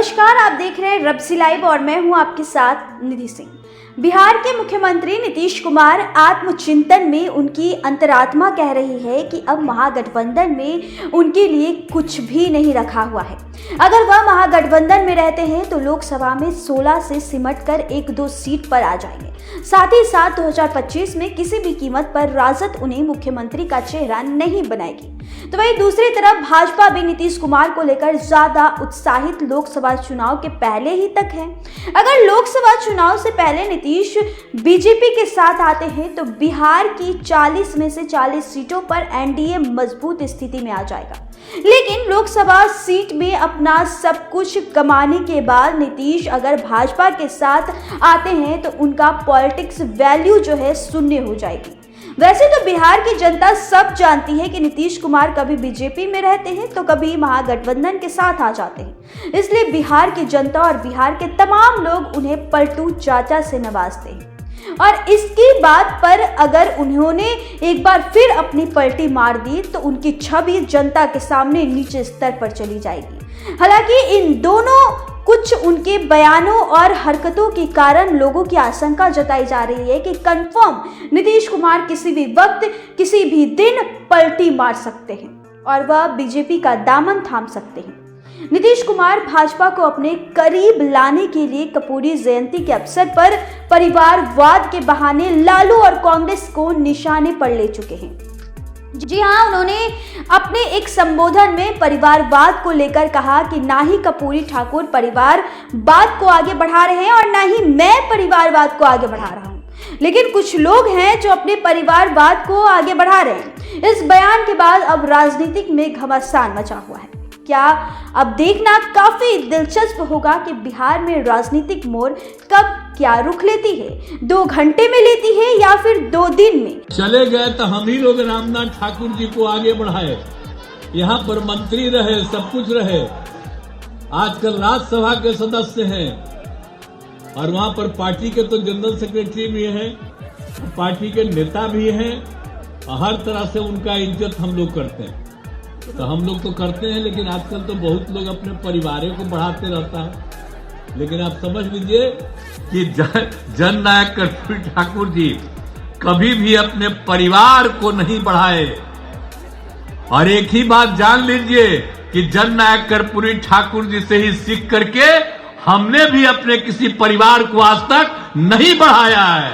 नमस्कार, आप देख रहे हैं रब्सी लाइव और मैं हूं आपके साथ निधि सिंह। बिहार के मुख्यमंत्री नीतीश कुमार आत्मचिंतन में उनकी अंतरात्मा कह रही है कि अब महागठबंधन में उनके लिए कुछ भी नहीं रखा हुआ है। अगर वह महागठबंधन में रहते हैं तो लोकसभा में 16 से सिमटकर 1-2 सीट पर आ जाएंगे। साथ ही साथ 2025 में किसी भी कीमत पर राजद उन्हें मुख्यमंत्री का चेहरा नहीं बनाएगी। तो वहीं दूसरी तरफ भाजपा भी नीतीश कुमार को लेकर ज्यादा उत्साहित लोकसभा चुनाव के पहले ही तक है। अगर लोकसभा चुनाव से पहले नीतीश बीजेपी के साथ आते हैं तो बिहार की 40 में से 40 सीटों पर एनडीए मजबूत स्थिति में आ जाएगा। लेकिन लोकसभा सीट में अपना सब कुछ गंवाने के बाद नीतीश अगर भाजपा के साथ आते हैं तो उनका पॉलिटिक्स वैल्यू जो है शून्य हो जाएगी। वैसे तो बिहार की जनता सब जानती है कि नीतीश कुमार कभी बीजेपी में रहते हैं तो कभी महागठबंधन के साथ आ जाते हैं। इसलिए बिहार की जनता और बिहार के तमाम लोग उन्हें पलटू चाचा से नवाजते हैं और इसकी बात पर अगर उन्होंने एक बार फिर अपनी पलटी मार दी तो उनकी छवि जनता के सामने नीचे स्तर पर चली जाएगी। हालांकि इन दोनों कुछ उनके बयानों और हरकतों के कारण लोगों की आशंका जताई जा रही है कि कंफर्म नीतीश कुमार किसी भी वक्त किसी भी दिन पलटी मार सकते हैं और वह बीजेपी का दामन थाम सकते हैं। नीतीश कुमार भाजपा को अपने करीब लाने के लिए कपूरी जयंती के अवसर पर परिवारवाद के बहाने लालू और कांग्रेस को निशाने पर ले चुके हैं। जी हाँ, उन्होंने अपने एक संबोधन में परिवारवाद को लेकर कहा कि ना ही कपूरी ठाकुर परिवारवाद को आगे बढ़ा रहे हैं और ना ही मैं परिवारवाद को आगे बढ़ा रहा हूं, लेकिन कुछ लोग हैं जो अपने परिवारवाद को आगे बढ़ा रहे हैं। इस बयान के बाद अब राजनीतिक में घमासान मचा हुआ है। क्या अब देखना काफी दिलचस्प होगा कि बिहार में राजनीतिक मोड़ कब क्या रुख लेती है, 2 घंटे में लेती है या फिर 2 दिन में। चले गए तो हम ही लोग रामनाथ ठाकुर जी को आगे बढ़ाए, यहाँ पर मंत्री रहे, सब कुछ रहे, आजकल राज्यसभा के सदस्य हैं और वहाँ पर पार्टी के तो जनरल सेक्रेटरी भी हैं, पार्टी के नेता भी हैं और हर तरह से उनका इज्जत हम लोग करते हैं। तो हम लोग तो करते हैं, लेकिन आजकल तो बहुत लोग अपने परिवारों को बढ़ाते रहता है। लेकिन आप समझ लीजिए कि जननायक कर्पूरी ठाकुर जी कभी भी अपने परिवार को नहीं बढ़ाए। और एक ही बात जान लीजिए कि जननायक कर्पूरी ठाकुर जी से ही सीख करके हमने भी अपने किसी परिवार को आज तक नहीं बढ़ाया है,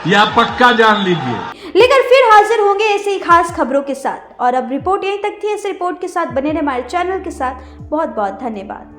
यह पक्का जान लीजिए। लेकर फिर हाजिर होंगे ऐसे ही खास खबरों के साथ। और अब रिपोर्ट यहीं तक थी। इस रिपोर्ट के साथ बने रहे हमारे चैनल के साथ। बहुत बहुत धन्यवाद।